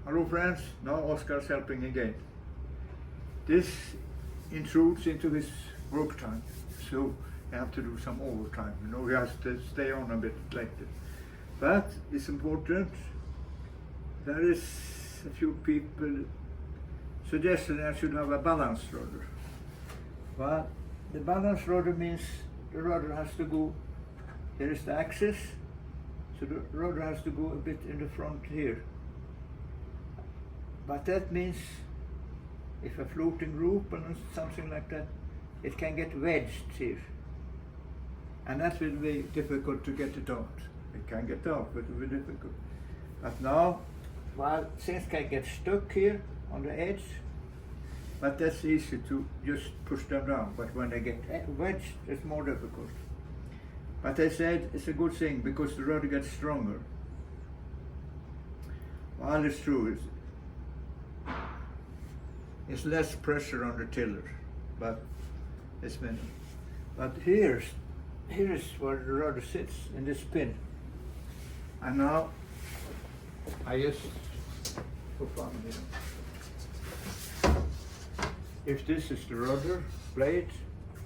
Hello friends, now Oscar's helping again. This intrudes into his work time, so you have to do some overtime. You have to stay on a bit like this. But it's important. There is a few people suggesting I should have a balance rudder. Well, the balance rudder means the rudder has to go, here is the axis, so the rudder has to go a bit in the front here. But that means if a floating rope or something like that, it can get wedged here. And that will be difficult to get it out. It can get out, but it will be difficult. But now, well, things can get stuck here on the edge, but that's easy to just push them down. But when they get wedged, it's more difficult. But I said it's a good thing because the rudder gets stronger. Well, it's true. It's less pressure on the tiller, but it's been. But here is where the rudder sits in this pin. And now I just put on here. If this is the rudder blade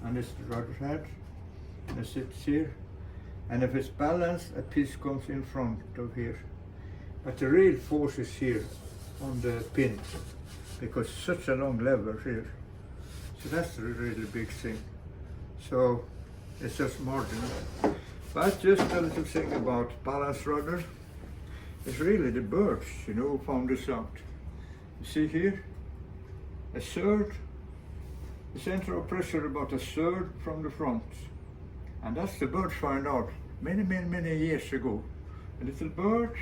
and this is the rudder head, and it sits here. And if it's balanced, a piece comes in front of here. But the real force is here on the pin, because it's such a long lever here. So that's the really big thing. So it's just marginal. But just a little thing about balance rudder. It's really the birds, who found this out. You see here, a third, the center of pressure about a third from the front. And that's the birds found out many years ago. A little bird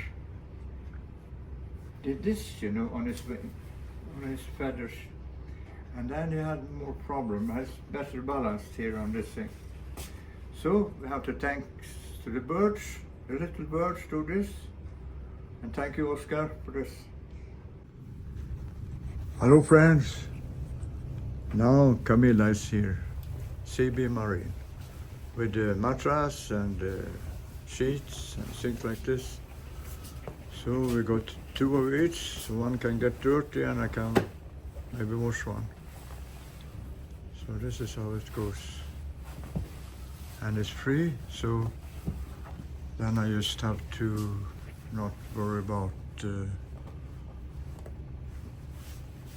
did this, on his wing, on his feathers. And then he had more problem, has better balanced here on this thing. So we have to thank to the birds, the little birds do this. And thank you, Oscar, for this. Hello friends. Now Camilla is here, CB Marine, with the mattress and sheets and things like this. So we got 2 of each, so one can get dirty and I can maybe wash one. So this is how it goes. And it's free, so then I just have to not worry about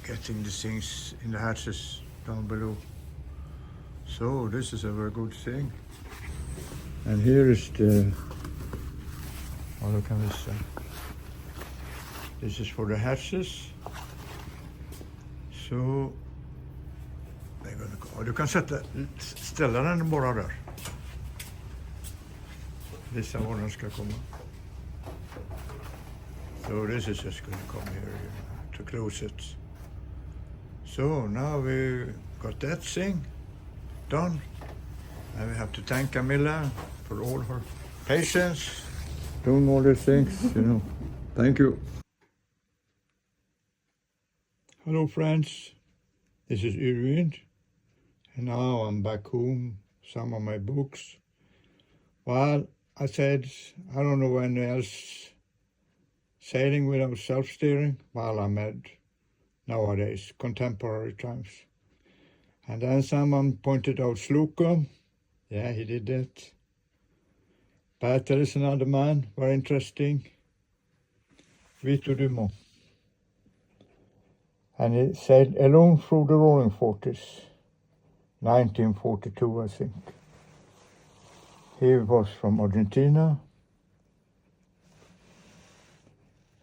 getting the things in the hatches down below. So this is a very good thing. And here is the, how can we say? This is for the hatches. Så du kan ställa den bara där. Visa var den ska komma. So this is just going to come here to close it. So now we got that thing done. And we have to thank Camilla for all her patience, doing all these things, Thank you. Hello friends, this is Yrvind, and now I'm back home, some of my books. Well, I said, I don't know when else sailing without self-steering, well, I'm at nowadays, contemporary times. And then someone pointed out Slocum, yeah, he did that. But there is another man, very interesting, Vito Dumont. And he sailed alone through the Roaring Forties, 1942, I think. He was from Argentina,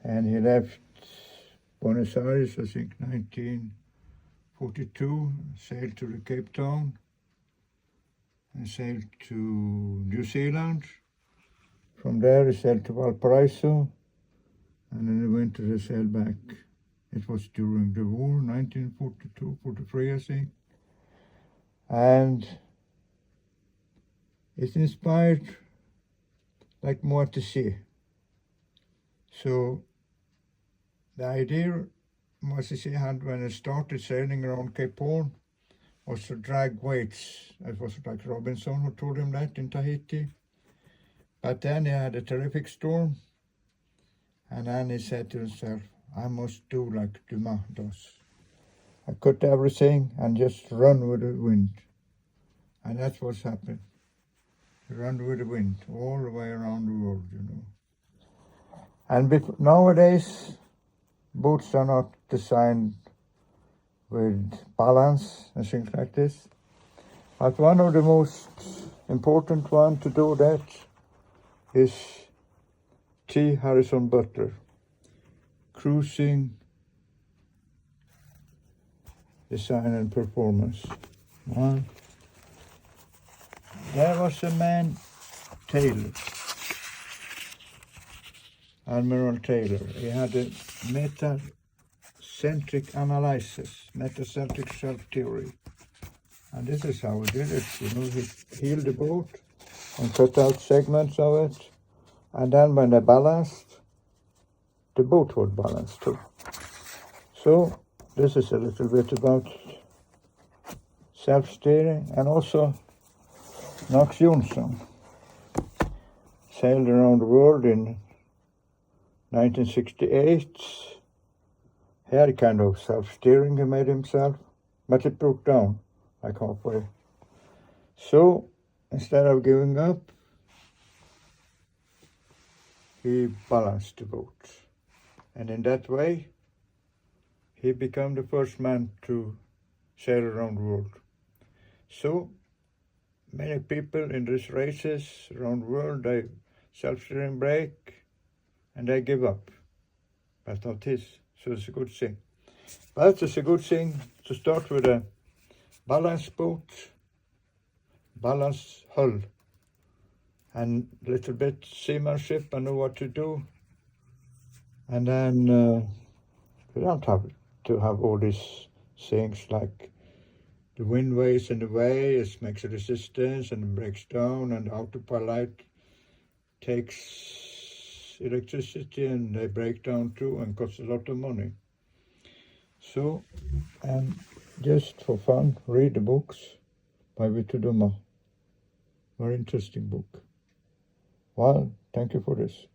and he left Buenos Aires, I think, 1942, sailed to the Cape Town, and sailed to New Zealand. From there he sailed to Valparaiso, and in the winter he sailed back. It was during the war, 1942, 43, I think. And it inspired like more to see. So the idea Mattras had when it started sailing around Cape Horn was to drag weights. It was like Robinson who told him that in Tahiti. But then he had a terrific storm, and then he said to himself, I must do like Dumas does. I cut everything and just run with the wind. And that's what's happened. Run with the wind all the way around the world, you know. And nowadays, boats are not designed with balance and things like this. But one of the most important one to do that is T. Harrison Butler, Cruising Design and Performance. Well, there was a man, Taylor, Admiral Taylor. He had a metacentric analysis, metacentric self-theory. And this is how he did it, you know, he heeled the boat and cut out segments of it. And then when they balanced, the boat would balance too. So this is a little bit about self-steering. And also Knox Johnson sailed around the world in 1968. He had kind of self-steering he made himself, but it broke down like halfway. So instead of giving up, he balanced the boat. And in that way, he became the first man to sail around the world. So many people in these races around the world, they self-steering brake and they give up. But not his, so it's a good thing. But it's a good thing to start with a balanced boat, balanced hull, and a little bit seamanship and know what to do. And then you don't have to have all these things like the wind waves in the way, it makes a resistance and it breaks down, and the autopilot takes electricity and they break down too and costs a lot of money. So, just for fun, read the books by Victor Dumas. Very interesting book. Well, thank you for this.